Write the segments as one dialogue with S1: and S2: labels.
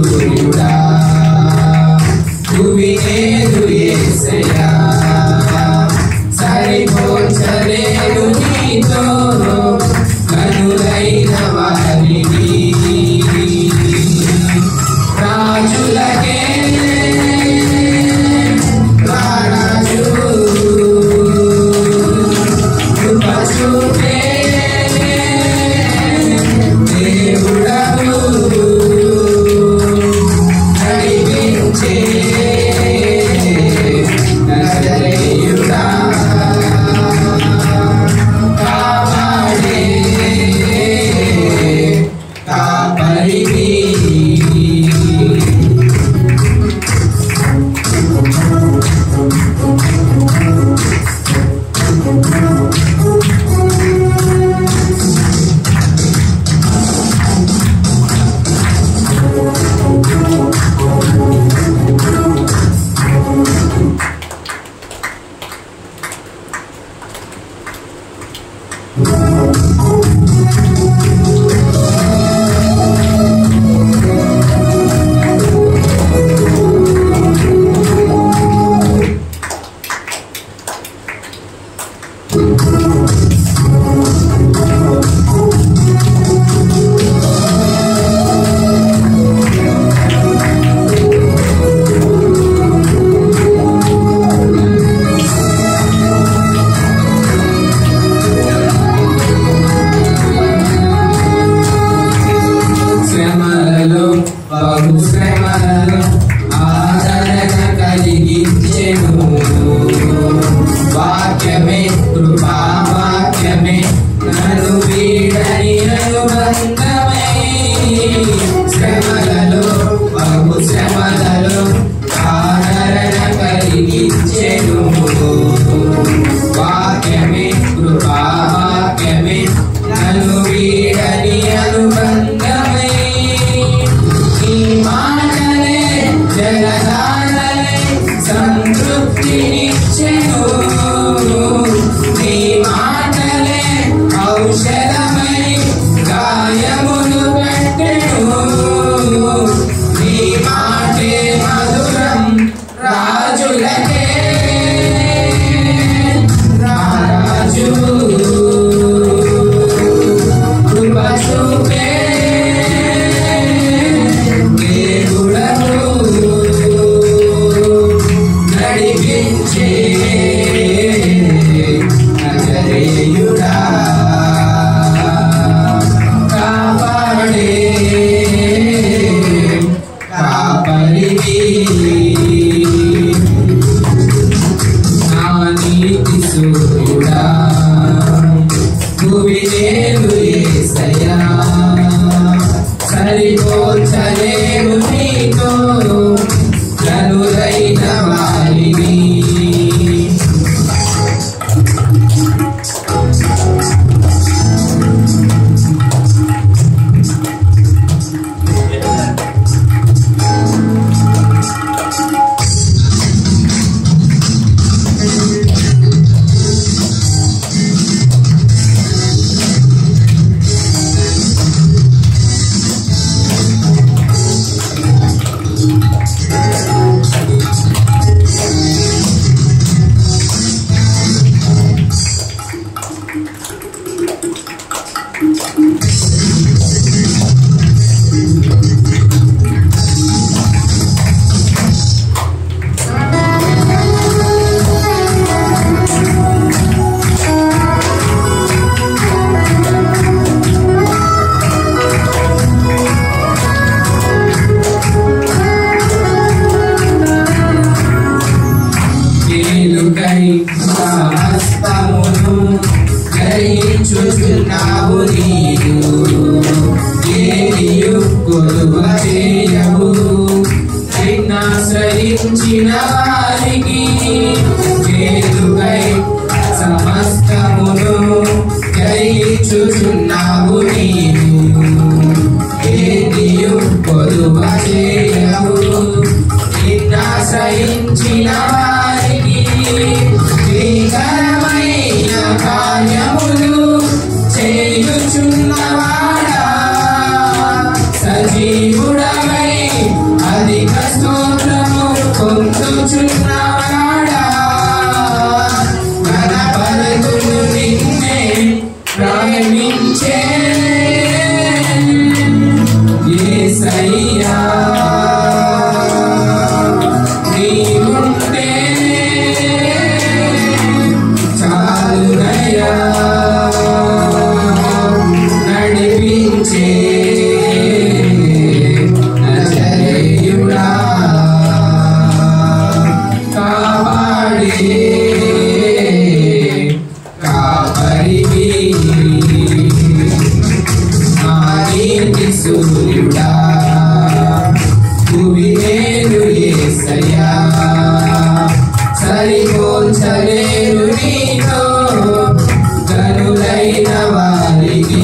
S1: సూర్యుడా భూమినేదు యేసయ్యా సరిపోల్చలేను నీతో కనులైన వారిని రాజులకే రారాజు కృప చూపే దేవుడవు నడిపించే నజరేయుడా కాపాడే కాపరివి శ్రమలలో ఆదరణ కలిగించెను వాక్యమే కృపావాక్యమే నన్ను వీడని అనుబంధమై శ్రమలలో బహు శ్రమలలో ఆదరణ కలిగించెను వాక్యమే కృపావాక్యమే నన్ను వీడని అనుబంధమై మాటలే జలధారలే సంతృప్తినిచ్చెను నీ మాటలే ఔషధమై గాయములు కట్టెను నీ మాటే మధురం రాజులకే రారాజు కృప చూపే నడిపించే నజరేయుడా కాపాడే కాపరివి నా నీతి సూర్యుడా భూమినేదు యేసయ్యా సరిపోల్చలేను నీతో కనులైన వారిని సమస్తమును గ్రహించుచున్నావు నీవు ఏదియు కొలువ చేయవు నిన్నాశ్రయించిన వారికి చేతుకై సమస్తమును గ్రహించుచున్నావు నీవు ఏదియు కొలువ చేయవు నిన్నాశ్రయించిన వారికి భీకరమైన కార్యములు చేయుచున్నవాడా సజీవుడవై పొందుచున్నాడా మన పలుకులు నిన్నే ప్రేమించే యేసయ్యా నీవుంటే చాలునయ్యా నడిపించే నజరేయుడా కాపాడే కాపరివి నా నీతి సూర్యుడా భూమినేలు యేసయ్యా సరిపోల్చలేరు నీతో గనులైన వారికి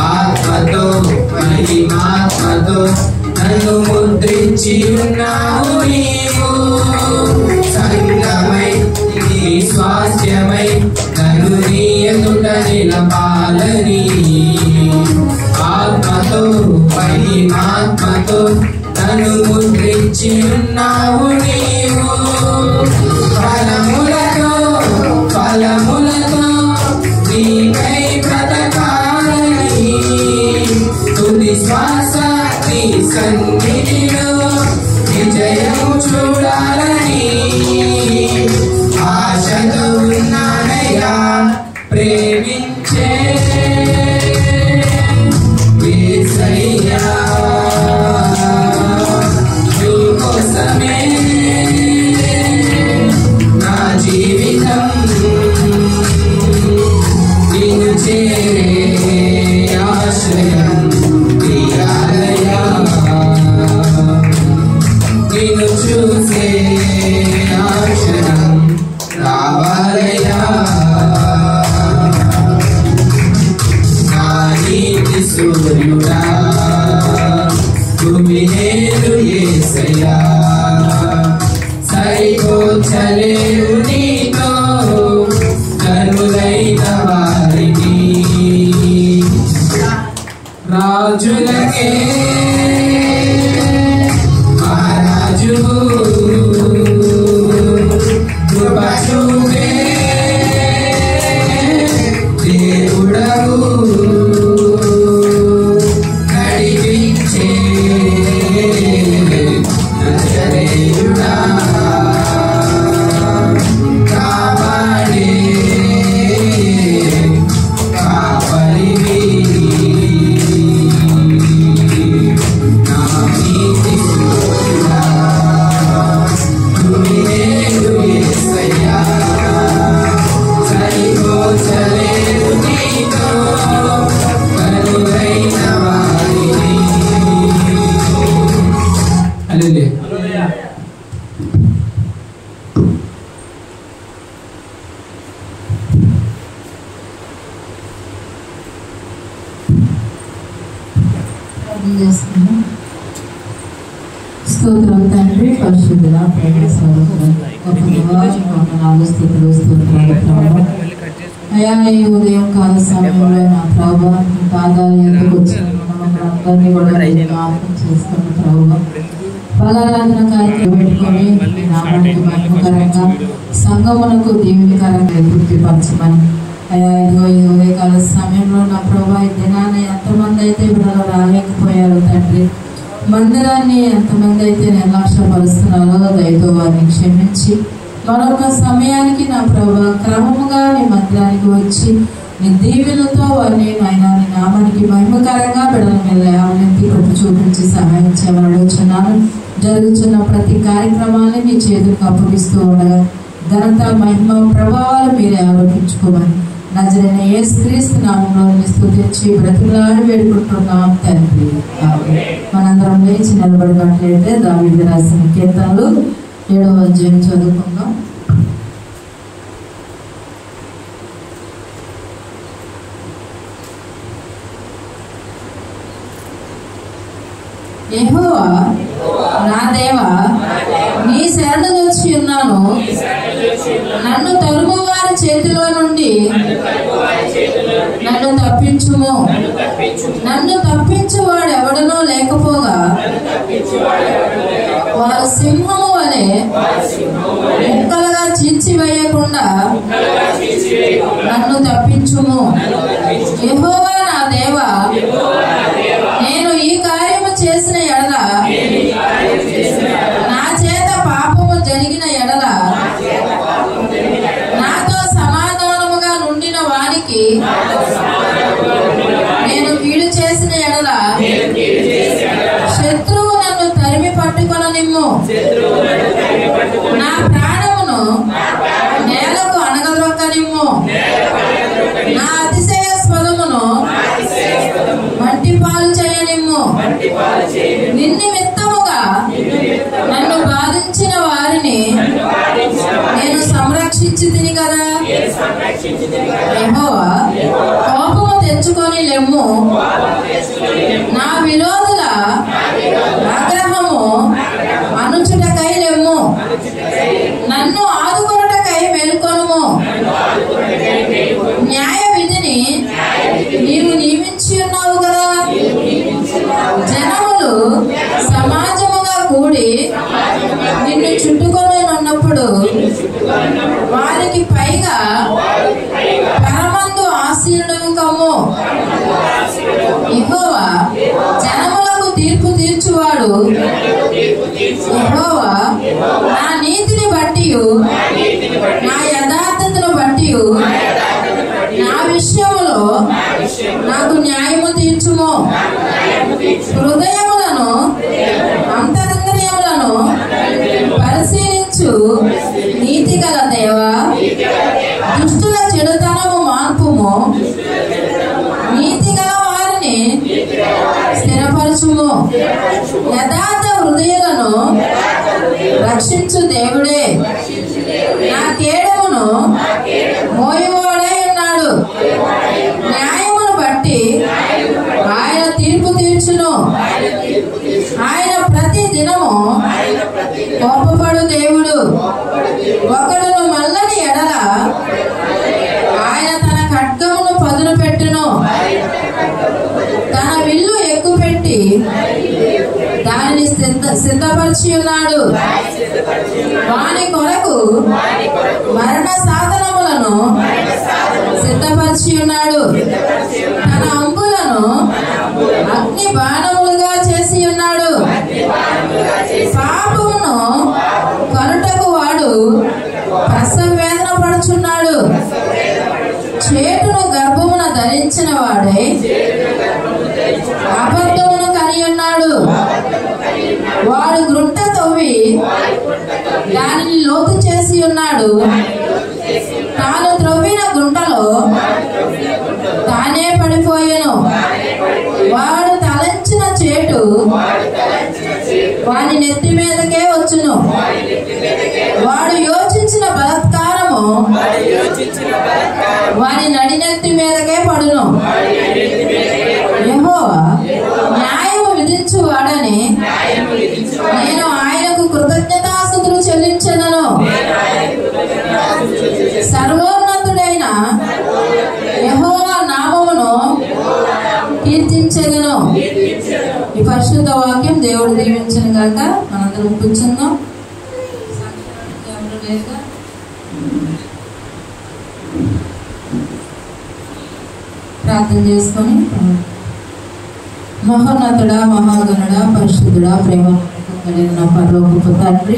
S1: ఆత్మతో మహిమాత్మతో నన్ను ముద్రించి ఉన్నావు నీవు సంగమై నీ స్వాస్థ్యమై నన్ను నీ ఎదుట నిలపాలని ఆత్మతో మహిమాత్మతో నన్ను ముద్రించి ఉన్నావు నీవు ఫలములతో నీకై బ్రతకాలని తుది శ్వాస నీ సన్నిధిలో విజయము చూడాలని ఆశతో ఉన్నానయ్యా ప్రేమించే యేసయ్యా నీకోసమే నా జీవితం నిన్ను చేరే ఆశ్రయం తీరాలయా నిన్ను చూసే ఆశ్రయం రావాలయా నా నీతి సూర్యుడా భూమినేలు యేసయ్యా సరిపోల్చలేరు నీతో కనులైన వారికి రాజులకే మహారాజు కృప చూపే దేవుడవు నడిపించే నజరేయుడా కాపాడే కాపరివి నా నీతి సూర్యుడా భూమినేలు యేసయ్యా సరిపోల్చలేరు నీతో కనులైన వారిని హల్లెలూయా
S2: స్తోత్రం తండ్రి పరిశుద్ధుల ప్రేమ స్వరూపం గొప్ప నివాసం వందనాలు స్థితులు స్తోత్రాలు ప్రభావ అయా ఈ ఉదయం కాల సమయంలో నా ప్రభావ మీ పాదాలు ఎందుకు వచ్చిన మమ్మల్ని అందరినీ కూడా జ్ఞాపకం చేసుకున్న ప్రభావ పలారాధన కార్యక్రమం పెట్టుకొని మీ నామానికి మహిమకరంగా సంఘమునకు దీవెనకరంగా తృప్తిపరచమని అయా ఇదిగో ఈ ఉదయకాల సమయంలో నా ప్రభావ ఈ దినాన్ని ఎంతమంది అయితే విడుదల రాలేకపోయారు తండ్రి మందిరాన్ని ఎంతమంది అయితే నిర్లక్ష్యపరుస్తున్నారో దయతో వారిని క్షమించి మరొక సమయానికి నా ప్రభా క్రమముగా నీ మందిరానికి వచ్చి నీ దీవెనలతో వారిని ఆయన నీ నామానికి మహిమకరంగా బిడ్డల మీద లేవనెత్తి కృప చూపించి సహాయం చేయమని అడుగుచున్నాను. జరుగుతున్న ప్రతి కార్యక్రమాన్ని మీ చేతులకు అప్పగిస్తూ ఉండగా ఘనత మహిమ ప్రభావాలు మీరే ఆరోపించుకోమని నజరైన యేసుక్రీస్తు నామములో స్తుతించి బ్రతిమలాడి వేడుకుంటున్నాం తండ్రి. మనందరం లేచి నిలబడినట్లయితే దావీదు రాసిన కీర్తనలు 7వ అధ్యాయం చదువుకుందాం. యెహోవా నా దేవా నీ శరణు వచ్చి ఉన్నాను. నన్ను తరుము వారి చేతిలో నుండి నన్ను తప్పించుము. నన్ను తప్పించు వాడు ఎవడనో లేకపోగా వారు సింహము వలె ముక్కలుగా చీల్చివేయకుండా నన్ను తప్పించుము. యెహోవా నా దేవా నేను ఈ కార్యము చేసిన ఎడల నా చేత పాపము జరిగిన ఎడల నాతో సమాధానముగా నుండిన వారికి నేను కీడు చేసిన ఎడల శత్రువు నన్ను తరిమి పట్టుకొననిమ్ము. నా ప్రాణమును నేలకు అణగద్రొక్కనిమ్ము. నా అతిశయాస్పదమును మట్టి పాలు చేయనిమ్ము. నిన్నిమిత్తముగా నన్ను బాధించిన వారిని నేను సంరక్షించి తిని కదా. యెహోవా కోపము తెచ్చుకొని లెమ్ము. నా విరోధుల ఆగ్రహము అనుచుటకై లెమ్ము. నన్ను ఆదుకొనుటకై మేల్కొనుము. న్యాయ విధిని నీవు నియమించి ఉన్నావు కదా. జనములు సమాజముగా కూడి నిన్ను చుట్టుకొని ఉన్నప్పుడు వారికి పైగా పరమందు ఆశీనుడవు కమ్ము. యెహోవా జనములకు తీర్పు తీర్చువాడు. యెహోవా నా నీతిని బట్టి నా యథార్థతను బట్టి నా విషయములో నాకు న్యాయము తీర్చుము. హృదయములను అంతరంద్రియములను పరిశీలించు నీతి గల దేవా దుష్టుల చెడుతనము మాన్పుము. నీతి గల వారిని స్థిరపరచుము. యథార్థ హృదయులను రక్షించు దేవుడే నా కేడమును మోయువాడై ఉన్నాడు. న్యాయమును బట్టి ఆయన తీర్పు తీర్చును. ఆయన ప్రతి దినము కోపపడు దేవుడు. ఒకడును మల్లని ఎడల ఆయన తన ఖడ్గమును పదును పెట్టును. తన విల్లు ఎక్కుపెట్టి దానిని సిద్ధపరిచి ఉన్నాడు. వాని కొరకు మరణ సాధనములను సిద్ధపరిచి ఉన్నాడు. తన అంబులను అగ్ని బాణములుగా చేసి ఉన్నాడు. పాపమును కనుటకు వాడు ప్రసవ వేదన పడుచున్నాడు. చేటును గర్భమున ధరించిన వాడై అబద్ధమును కని ఉన్నాడు. వాడు గుంట తవ్వి దానిని లోతు చేసి ఉన్నాడు. తాను త్రవ్విన గుంటలో తానే పడిపోయెను. వాడు తలంచిన చేటు వాని నెత్తి మీదకే వచ్చును. వాడు యోచించిన బలాత్కారము వాని నడినెత్తి మీదకే పడును. యెహోవా న్యాయము విధించు వాడని నేను ఆయనకు కృతజ్ఞతాస్తుతులు చెల్లించెదను. సర్వోన్నతుడైన యెహోవా నామమును కీర్తించెదను. ఈ పరిశుద్ధ వాక్యం దేవుడు దీవించను గాక. మనందరం కూర్చుందాం. ప్రార్థన చేసుకొని మహోన్నతుడా, మహాగణుడా, పరిశుద్ధుడా, ప్రేమ కలిగిన పరలోకపు తండ్రి,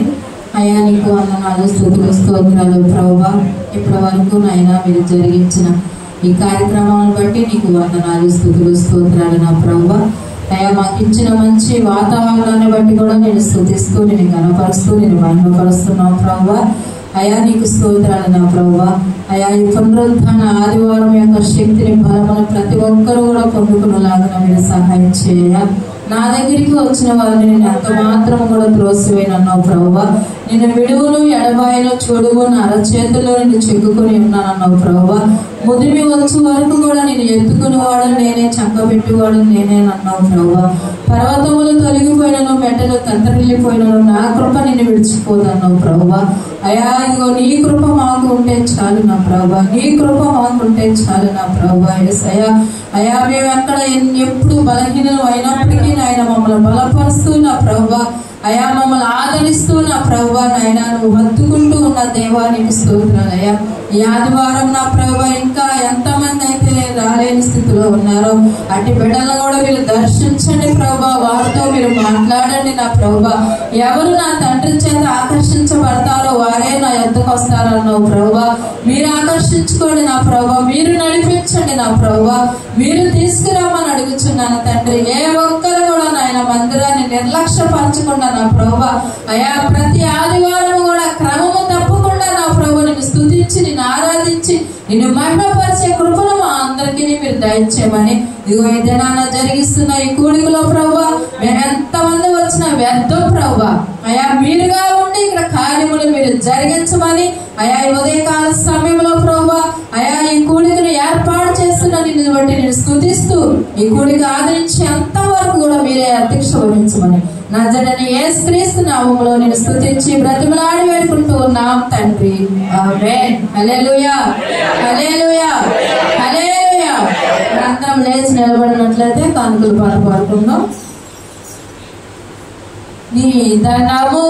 S2: అయ్యా నీకు వందనాలు, స్తుతులు, స్తోత్రాలు ప్రభువా. ఇప్పటి వరకు నాయనా మీరు జరిగించిన ఈ కార్యక్రమాలను బట్టి నీకు వందనాలు, స్తుతులు, స్తోత్రాలు నా ప్రభువా. అయ్యా మాకు ఇచ్చిన మంచి వాతావరణాన్ని బట్టి కూడా నేను స్తుతిస్తూ, నేను గణపరుస్తూ, నేను మహిమపరుస్తున్నావు ప్రభువా. అయ్యా నీకు స్తోత్రాలు నా ప్రభువా. అయ్యా ఈ పునరుత్థాన ఆదివారం యొక్క శక్తిని, బలమును ప్రతి ఒక్కరూ కూడా పొందుకునేలాగా మీరు సహాయం చేయ. నా దగ్గరికి వచ్చిన వారిని నేను ఎంత మాత్రం కూడా త్రోసివేయనన్నావు ప్రభువా. నేను విడువును ఎడబాయను చూడువు నా అరచేతుల్లో నేను చెక్కుకొని ఉన్నానన్నావు ప్రభువా. ముదిమి వచ్చే వరకు కూడా నేను ఎత్తుకునేవాడు నేనే, చక్కబెట్టేవాడు నేనేనన్నావు ప్రభువా. పర్వతములు తొలగిపోయినను, మెట్టలు కత్తరిల్లిపోయినను, నా కృప నిన్ను విడిచిపోదన్నావు ప్రభువా. అయా ఇదిగో నీ కృప మాకు ఉంటే చాలు నా ప్రభువా, నీ కృప మాకు ఉంటే చాలు నా ప్రభువా. యేసయ్యా అయా మేము ఎక్కడ ఎప్పుడు బలహీనం అయినప్పటికీ నాయన మమ్మల్ని బలపరుస్తూ నా ప్రభువా, అయా మమ్మల్ని ఆదరిస్తూ నా ప్రభువా, నాయన నువ్వు హత్తుకుంటూ ఉన్న దేవా నీకు స్తోత్రాలు. అయ్యా ఈ ఆదివారం నా ప్రభువా ఇంకా ఎంతమంది అయితే రాలేని స్థితిలో ఉన్నారో అటు బిడ్డలను కూడా మీరు దర్శించండి ప్రభువా, వారితో మీరు మాట్లాడండి నా ప్రభువా. ఎవరు నా తండ్రి చేత ఆకర్షించబడతారో వారే నా ఎద్దకు వస్తారన్నావు ప్రభువా. మీరు ఆకర్షించుకోండి నా ప్రభువా, మీరు నడిపించండి నా ప్రభువా, మీరు తీసుకురామని అడుగుచున్నాను తండ్రి. ఏ ఒక్కరు కూడా నాయన మందిరాన్ని నిర్లక్ష్యపరచకుండా నా ప్రభువా, అయా ప్రతి ఆదివారం కూడా క్రమము తప్పకుండా నా ప్రభు నిన్ను స్తుతించి, నిన్ను ఆరాధించి, నిన్ను మహిమపరిచే కృపను మా అందరికీ మీరు దయచేయమని ఇదిగో ఈ దినాన జరిగిస్తున్న ఈ కూడికలో ప్రభువా, మేము ఎంతమంది వచ్చినా వ్యర్థం ప్రభువా. అయా మీరుగా ఉండి ఇక్కడ కార్యములు మీరు జరిగించమని, అయా ఈ ఉదయకాల సమయంలో ప్రభువా, అయా ఈ కూడికను ఏర్పాటు చేస్తున్న నిన్ను బట్టి నేను స్తుతిస్తూ, ఈ కూడిక ఆదరించేంత వరకు కూడా మీరే అధ్యక్ష వహించమని నజరేయుడైన యేసుక్రీస్తు నామములో నేను స్తుతించి బ్రతిమలాడి వేడుకుంటూ ఉన్నాం తండ్రి. ఆమేన్. హల్లెలూయా, హల్లెలూయా, హల్లెలూయా. అందరం లేచి నిలబడినట్లయితే కానుకలు పాట పాడుకుందాం. నీ ధనము